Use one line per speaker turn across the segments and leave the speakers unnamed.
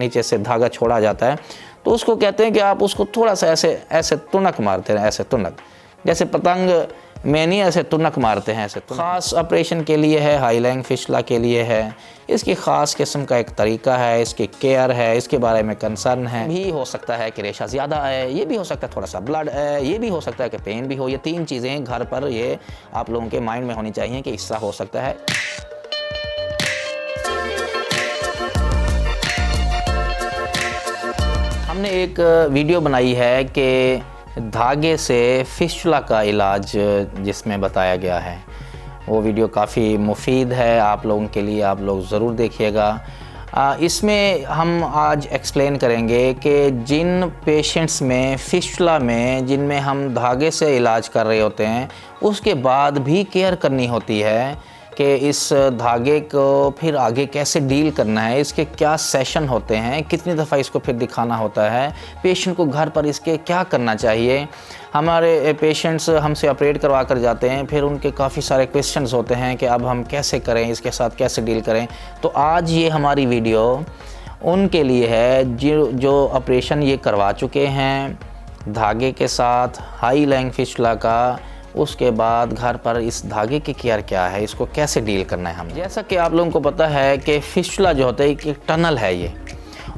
नीचे से धागा छोड़ा जाता है, तो उसको कहते हैं कि आप उसको थोड़ा सा ऐसे ऐसे तुनक मारते हैं, ऐसे तुनक, जैसे पतंग में नहीं ऐसे तुनक मारते हैं, ऐसे ख़ास ऑपरेशन के लिए है, हाई लाइंग फिशला के लिए है। इसकी ख़ास किस्म का एक तरीका है, इसकी केयर है, इसके बारे में कंसर्न है। भी हो सकता है कि रेशा ज़्यादा आए, ये भी हो सकता है थोड़ा सा ब्लड है, ये भी हो सकता है कि पेन भी हो। ये 3 चीज़ें घर पर ये आप लोगों के माइंड में होनी चाहिए कि इससे हो सकता है। हमने एक वीडियो बनाई है कि धागे से फिस्टुला का इलाज जिसमें बताया गया है, वो वीडियो काफ़ी मुफीद है आप लोगों के लिए, आप लोग ज़रूर देखिएगा। इसमें हम आज एक्सप्लेन करेंगे कि जिन पेशेंट्स में फिस्टुला में जिनमें हम धागे से इलाज कर रहे होते हैं, उसके बाद भी केयर करनी होती है कि इस धागे को फिर आगे कैसे डील करना है, इसके क्या सेशन होते हैं, कितनी दफ़ा इसको फिर दिखाना होता है, पेशेंट को घर पर इसके क्या करना चाहिए। हमारे पेशेंट्स हमसे ऑपरेट करवा कर जाते हैं, फिर उनके काफ़ी सारे क्वेश्चंस होते हैं कि अब हम कैसे करें, इसके साथ कैसे डील करें। तो आज ये हमारी वीडियो उनके लिए है जो ऑपरेशन ये करवा चुके हैं धागे के साथ, हाई लाइंग फिस्टुला का, उसके बाद घर पर इस धागे की केयर क्या है, इसको कैसे डील करना है हम। जैसा कि आप लोगों को पता है कि फिस्टुला जो होता है एक टनल है ये,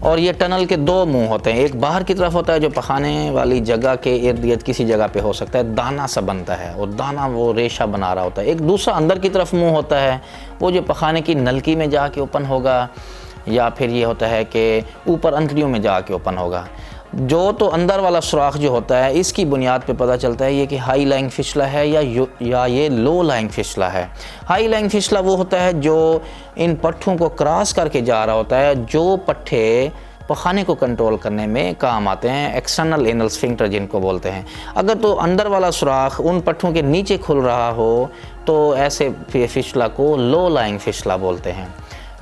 और ये टनल के 2 मुंह होते हैं। एक बाहर की तरफ होता है जो पखाने वाली जगह के इर्द गिर्द किसी जगह पे हो सकता है, दाना सा बनता है और दाना वो रेशा बना रहा होता है। एक दूसरा अंदर की तरफ मुंह होता है, वो जो पखाने की नलकी में जाके ओपन होगा, या फिर ये होता है कि ऊपर अंतड़ियों में जाके ओपन होगा। जो तो अंदर वाला सुराख जो होता है, इसकी बुनियाद पे पता चलता है ये कि हाई लाइंग फिस्टुला है या ये लो लाइंग फिस्टुला है। हाई लाइंग फिस्टुला वो होता है जो इन पट्ठों को क्रॉस करके जा रहा होता है, जो पट्ठे पखाने को कंट्रोल करने में काम आते हैं, एक्सटर्नल एनल स्फिंक्टर जिनको बोलते हैं। अगर तो अंदर वाला सुराख उन पट्ठों के नीचे खुल रहा हो तो ऐसे फिस्टुला को लो लाइंग फिस्टुला बोलते हैं।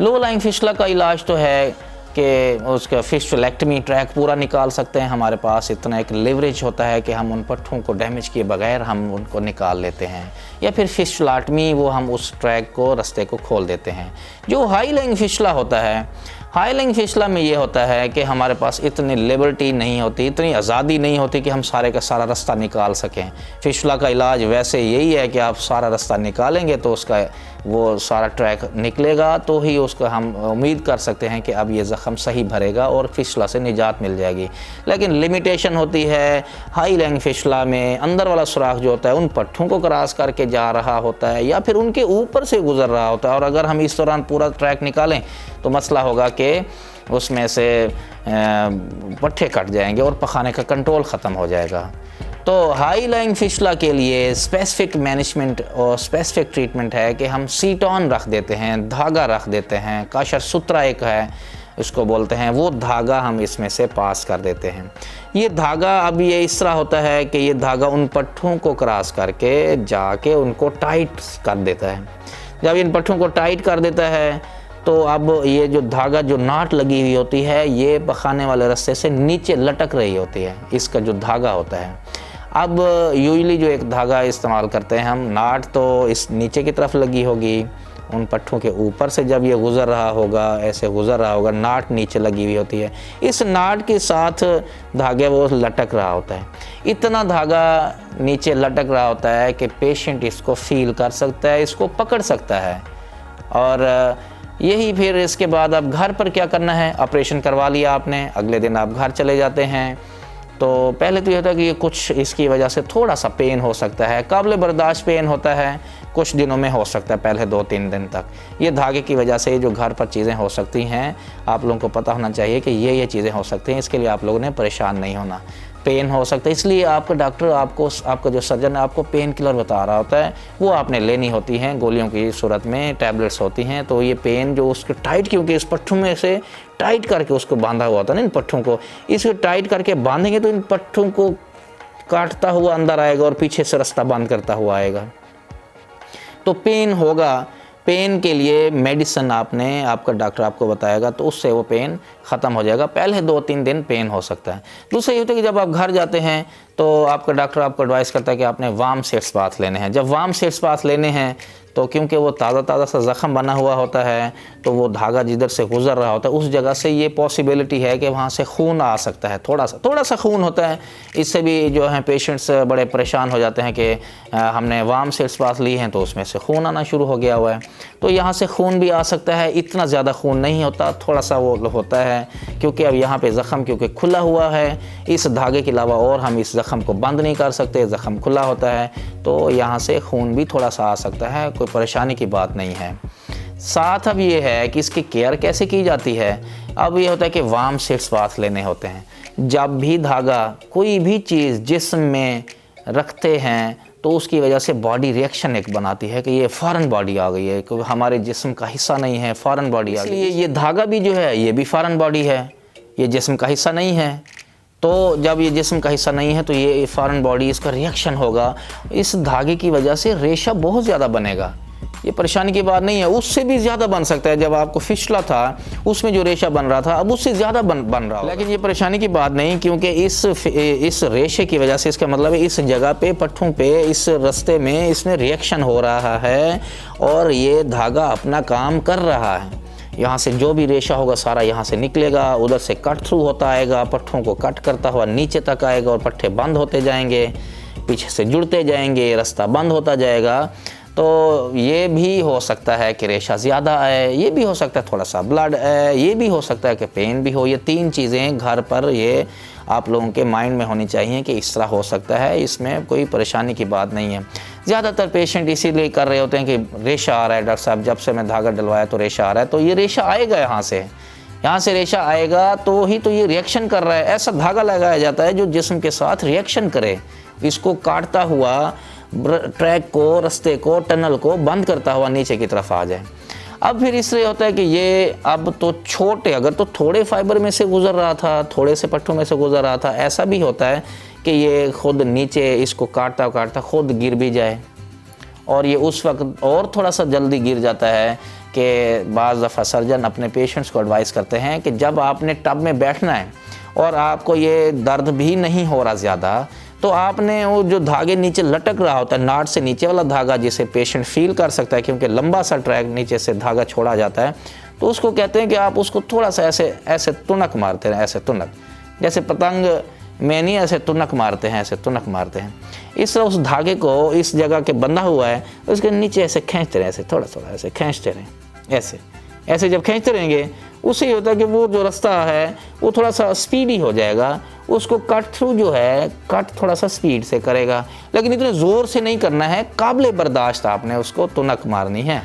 लो लाइंग फिस्टुला का इलाज तो है कि उसका फिस्टुलेक्टमी ट्रैक पूरा निकाल सकते हैं। हमारे पास इतना एक लेवरेज होता है कि हम उन पट्ठों को डैमेज किए बगैर हम उनको निकाल लेते हैं, या फिर फिस्टुलाटमी, वो हम उस ट्रैक को, रास्ते को खोल देते हैं। जो हाई लाइंग फिस्टुला होता है, हाई लाइंग फिस्टुला में ये होता है कि हमारे पास इतनी लिबर्टी नहीं होती, इतनी आज़ादी नहीं होती कि हम सारे का सारा रास्ता निकाल सकें। फिस्टुला का इलाज वैसे यही है कि आप सारा रास्ता निकालेंगे तो उसका वो सारा ट्रैक निकलेगा, तो ही उसका हम उम्मीद कर सकते हैं कि अब ये ज़ख़म सही भरेगा और फिस्टुला से निजात मिल जाएगी। लेकिन लिमिटेशन होती है हाई लाइंग फिस्टुला में, अंदर वाला सुराख जो होता है उन पट्ठों को क्रॉस करके जा रहा होता है या फिर उनके ऊपर से गुजर रहा होता है, और अगर हम इस दौरान पूरा ट्रैक निकालें तो मसला होगा कि उसमें से पट्ठे कट जाएंगे और पखाने का कंट्रोल ख़त्म हो जाएगा। तो हाई लाइंग फिस्टुला के लिए स्पेसिफिक मैनेजमेंट और स्पेसिफिक ट्रीटमेंट है कि हम सीटॉन रख देते हैं, धागा रख देते हैं, काशर सूत्रा एक है उसको बोलते हैं, वो धागा हम इसमें से पास कर देते हैं। ये धागा अब ये इस तरह होता है कि ये धागा उन पट्ठों को क्रॉस करके जाके उनको टाइट कर देता है। जब इन पट्ठों को टाइट कर देता है तो अब ये जो धागा, जो नाट लगी हुई होती है, ये पखाने वाले रास्ते से नीचे लटक रही होती है, इसका जो धागा होता है। अब यूजुअली जो एक धागा इस्तेमाल करते हैं हम, नाट तो इस नीचे की तरफ लगी होगी, उन पट्ठों के ऊपर से जब ये गुज़र रहा होगा, ऐसे गुज़र रहा होगा, नाट नीचे लगी हुई होती है, इस नाट के साथ धागे वो लटक रहा होता है। इतना धागा नीचे लटक रहा होता है कि पेशेंट इसको फील कर सकता है, इसको पकड़ सकता है। और यही फिर इसके बाद अब घर पर क्या करना है, ऑपरेशन करवा लिया आपने, अगले दिन आप घर चले जाते हैं। तो पहले तो ये होता है कि ये कुछ इसकी वजह से थोड़ा सा पेन हो सकता है, काबिल बर्दाश्त पेन होता है, कुछ दिनों में हो सकता है, पहले 2-3 दिन तक। ये धागे की वजह से जो घर पर चीज़ें हो सकती हैं, आप लोगों को पता होना चाहिए कि ये चीज़ें हो सकती हैं, इसके लिए आप लोगों ने परेशान नहीं होना। पेन हो सकता है, इसलिए आपका डॉक्टर आपका जो सर्जन है आपको पेन किलर बता रहा होता है, वो आपने लेनी होती हैं, गोलियों की सूरत में टैबलेट्स होती हैं। तो ये पेन जो उसके टाइट, क्योंकि इस पट्ठों में से टाइट करके उसको बांधा हुआ था ना, इन पट्ठों को, इसको टाइट करके बांधेंगे तो इन पट्ठों को काटता हुआ अंदर आएगा और पीछे से रास्ता बंद करता हुआ आएगा, तो पेन होगा। पेन के लिए मेडिसिन आपका डॉक्टर आपको बताएगा, तो उससे वो पेन ख़त्म हो जाएगा। पहले 2-3 दिन पेन हो सकता है। दूसरा ये होता है कि जब आप घर जाते हैं तो आपका डॉक्टर आपको एडवाइस करता है कि आपने वार्म सेट्स बाथ लेने हैं। जब वार्म सेट्स बाथ लेने हैं तो क्योंकि वो ताज़ा सा ज़ख़म बना हुआ होता है, तो वो धागा जिधर से गुज़र रहा होता है उस जगह से ये पॉसिबिलिटी है कि वहाँ से खून आ सकता है, थोड़ा सा खून होता है। इससे भी जो है पेशेंट्स बड़े परेशान हो जाते हैं कि हमने वार्म सेल्स पास ली हैं तो उसमें से खून आना शुरू हो गया हुआ है। तो यहाँ से खून भी आ सकता है, इतना ज़्यादा खून नहीं होता, थोड़ा सा वो होता है, क्योंकि अब यहाँ पे ज़ख़म क्योंकि खुला हुआ है, इस धागे के अलावा और हम इस ज़ख़म को बंद नहीं कर सकते, ज़ख़म खुला होता है, तो यहाँ से खून भी थोड़ा सा आ सकता है, कोई परेशानी की बात नहीं है। साथ अब ये है कि इसकी केयर कैसे की जाती है। अब ये होता है कि वार्म सेल्स बाथ लेने होते हैं। जब भी धागा कोई भी चीज़ जिस्म में रखते हैं तो उसकी वजह से बॉडी रिएक्शन एक बनाती है कि ये फ़ौरन बॉडी आ गई है, क्योंकि हमारे जिस्म का हिस्सा नहीं है, फ़ौरन बॉडी आ गई। इसलिए ये धागा भी जो है ये भी फ़ौरन बॉडी है, ये जिस्म का हिस्सा नहीं है। तो जब ये जिस्म का हिस्सा नहीं है तो ये फ़ौरन बॉडी, इसका रिएक्शन होगा, इस धागे की वजह से रेशा बहुत ज़्यादा बनेगा। ये परेशानी की बात नहीं है, उससे भी ज़्यादा बन सकता है। जब आपको फिस्टुला था उसमें जो रेशा बन रहा था अब उससे ज़्यादा बन रहा है, लेकिन ये परेशानी की बात नहीं, क्योंकि इस रेशे की वजह से, इसका मतलब है इस जगह पे, पट्ठों पे, इस रास्ते में इसमें रिएक्शन हो रहा है और ये धागा अपना काम कर रहा है। यहाँ से जो भी रेशा होगा सारा यहाँ से निकलेगा, उधर से कट थ्रू होता आएगा, पट्ठों को कट करता हुआ नीचे तक आएगा और पट्ठे बंद होते जाएंगे, पीछे से जुड़ते जाएंगे, रास्ता बंद होता जाएगा। तो ये भी हो सकता है कि रेशा ज़्यादा आए, ये भी हो सकता है थोड़ा सा ब्लड आए, ये भी हो सकता है कि पेन भी हो। ये तीन चीज़ें घर पर ये आप लोगों के माइंड में होनी चाहिए कि इस तरह हो सकता है, इसमें कोई परेशानी की बात नहीं है। ज़्यादातर पेशेंट इसीलिए कर रहे होते हैं कि रेशा आ रहा है डॉक्टर साहब, जब से मैं धागा डलवाया तो रेशा आ रहा है। तो ये रेशा आएगा, यहाँ से रेशा आएगा तो ही तो ये रिएक्शन कर रहा है। ऐसा धागा लगाया जाता है जो जिस्म के साथ रिएक्शन करे, इसको काटता हुआ ट्रैक को, रास्ते को, टनल को बंद करता हुआ नीचे की तरफ आ जाए। अब फिर इसलिए होता है कि ये अब तो छोटे, अगर तो थोड़े फाइबर में से गुजर रहा था, थोड़े से पट्टों में से गुजर रहा था, ऐसा भी होता है कि ये खुद नीचे इसको काटता काटता खुद गिर भी जाए, और ये उस वक्त और थोड़ा सा जल्दी गिर जाता है कि बाज़ दफ़ा सर्जन अपने पेशेंट्स को एडवाइस करते हैं कि जब आपने टब में बैठना है और आपको ये दर्द भी नहीं हो रहा ज़्यादा, तो आपने वो जो धागे नीचे लटक रहा होता है, नाट से नीचे वाला धागा जिसे पेशेंट फील कर सकता है, क्योंकि लंबा सा ट्रैक नीचे से धागा छोड़ा जाता है, तो उसको कहते हैं कि आप उसको थोड़ा सा ऐसे तुनक मारते हैं, ऐसे तुनक, जैसे पतंग में नहीं ऐसे तुनक मारते हैं, ऐसे तुनक मारते हैं। इस तरह उस धागे को इस जगह के बंधा हुआ है उसके नीचे ऐसे खींचते रहें, ऐसे थोड़ा थोड़ा ऐसे खींचते रहें, ऐसे जब खींचते रहेंगे उससे ये होता है कि वो जो रास्ता है वो थोड़ा सा स्पीडी हो जाएगा, उसको कट थ्रू जो है कट थोड़ा सा स्पीड से करेगा, लेकिन इतने ज़ोर से नहीं करना है, काबिल बर्दाश्त आपने उसको तुनक मारनी है,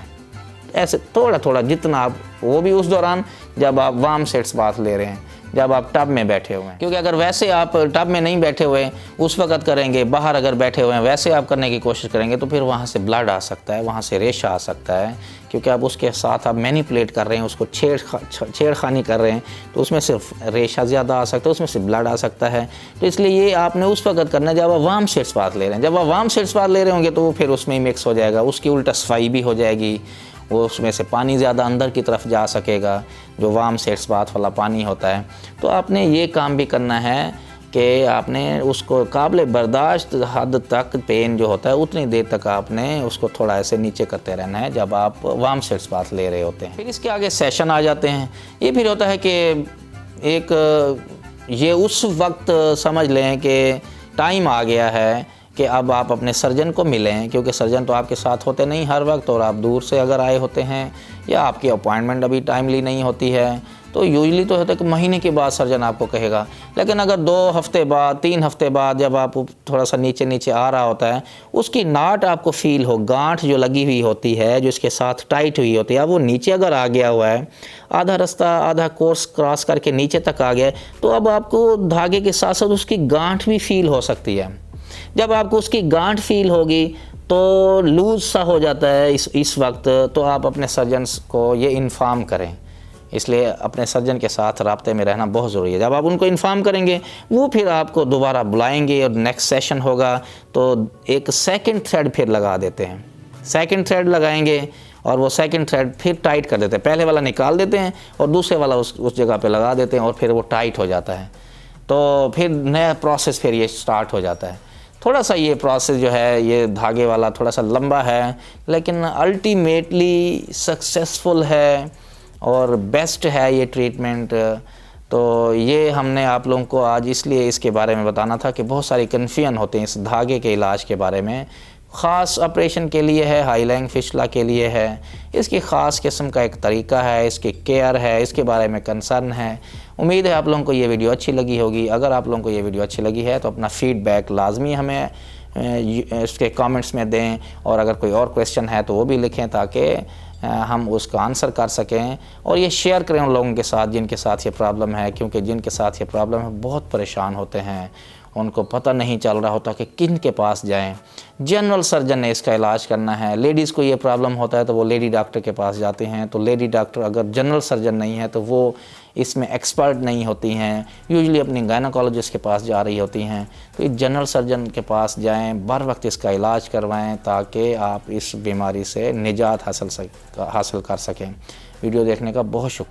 ऐसे थोड़ा थोड़ा जितना आप, वो भी उस दौरान जब आप वार्म सेट्स बाथ ले रहे हैं, जब आप टब में बैठे हुए हैं। क्योंकि अगर वैसे आप टब में नहीं बैठे हुए उस वक़्त करेंगे, बाहर अगर बैठे हुए हैं वैसे आप करने की कोशिश करेंगे तो फिर वहाँ से ब्लड आ सकता है, वहाँ से रेशा आ सकता है, क्योंकि आप उसके साथ आप मैनिपुलेट कर रहे हैं, उसको छेड़खानी कर रहे हैं, तो उसमें सिर्फ रेशा ज़्यादा आ सकता है, उसमें से ब्लड आ सकता है। तो इसलिए ये आपने उस वक़्त करना है जब आप वार्म सेट्स बाथ ले रहे हैं। जब आप वार्म सेट्स बाथ ले रहे होंगे तो वो फिर उसमें ही मिक्स हो जाएगा, उसकी उल्टा सफाई भी हो जाएगी, वो उसमें से पानी ज़्यादा अंदर की तरफ जा सकेगा, जो वार्म सेट्स बाथ वाला पानी होता है। तो आपने ये काम भी करना है कि आपने उसको काबिल बर्दाश्त हद तक पेन जो होता है उतनी देर तक आपने उसको थोड़ा ऐसे नीचे करते रहना है जब आप वार्म सेट्स बाथ ले रहे होते हैं। फिर इसके आगे सेशन आ जाते हैं। ये फिर होता है कि एक ये उस वक्त समझ लें कि टाइम आ गया है कि अब आप अपने सर्जन को मिलें, क्योंकि सर्जन तो आपके साथ होते नहीं हर वक्त, और आप दूर से अगर आए होते हैं या आपकी अपॉइंटमेंट अभी टाइमली नहीं होती है, तो यूजली तो होता है कि महीने के बाद सर्जन आपको कहेगा। लेकिन अगर 2 हफ्ते बाद, 3 हफ्ते बाद जब आप थोड़ा सा नीचे नीचे आ रहा होता है, उसकी नाट आपको फील हो, गांठ जो लगी हुई होती है, जो इसके साथ टाइट हुई होती है, अब वो नीचे अगर आ गया हुआ है, आधा रास्ता, आधा कोर्स क्रॉस करके नीचे तक आ गया है, तो अब आपको धागे के साथ साथ उसकी गांठ भी फील हो सकती है। जब आपको उसकी गांठ फील होगी तो लूज सा हो जाता है इस वक्त, तो आप अपने सर्जन्स को ये इन्फॉर्म करें। इसलिए अपने सर्जन के साथ राब्ते में रहना बहुत ज़रूरी है। जब आप उनको इन्फॉर्म करेंगे वो फिर आपको दोबारा बुलाएंगे और नेक्स्ट सेशन होगा तो एक सेकंड थ्रेड फिर लगा देते हैं। सेकंड थ्रेड लगाएंगे और वो सेकंड थ्रेड फिर टाइट कर देते हैं, पहले वाला निकाल देते हैं और दूसरे वाला उस जगह पे लगा देते हैं और फिर वो टाइट हो जाता है। तो फिर नया प्रोसेस फिर ये स्टार्ट हो जाता है। थोड़ा सा ये प्रोसेस जो है ये धागे वाला थोड़ा सा लंबा है, लेकिन अल्टीमेटली सक्सेसफुल है और बेस्ट है ये ट्रीटमेंट। तो ये हमने आप लोगों को आज इसलिए इसके बारे में बताना था कि बहुत सारी कन्फ्यूजन होते हैं इस धागे के इलाज के बारे में। ख़ास ऑपरेशन के लिए है, हाई लाइंग फिस्टुला के लिए है, इसकी ख़ास किस्म का एक तरीका है, इसकी केयर है, इसके बारे में कंसर्न है। उम्मीद है आप लोगों को ये वीडियो अच्छी लगी होगी। अगर आप लोगों को ये वीडियो अच्छी लगी है तो अपना फ़ीडबैक लाजमी हमें इसके कमेंट्स में दें, और अगर कोई और क्वेश्चन है तो वो भी लिखें ताकि हम उसका आंसर कर सकें। और ये शेयर करें उन लोगों के साथ जिनके साथ ये प्रॉब्लम है, क्योंकि जिनके साथ ये प्रॉब्लम है बहुत परेशान होते हैं, उनको पता नहीं चल रहा होता कि किन के पास जाएं। जनरल सर्जन ने इसका इलाज करना है। लेडीज़ को ये प्रॉब्लम होता है तो वो लेडी डॉक्टर के पास जाते हैं, तो लेडी डॉक्टर अगर जनरल सर्जन नहीं है तो वो इसमें एक्सपर्ट नहीं होती हैं, यूजुअली अपनी गायनोकोलॉजिस्ट के पास जा रही होती हैं। तो इस जनरल सर्जन के पास जाएं, बर वक्त इसका इलाज करवाएं ताकि आप इस बीमारी से निजात हासिल कर सकें। वीडियो देखने का बहुत शुक्रिया।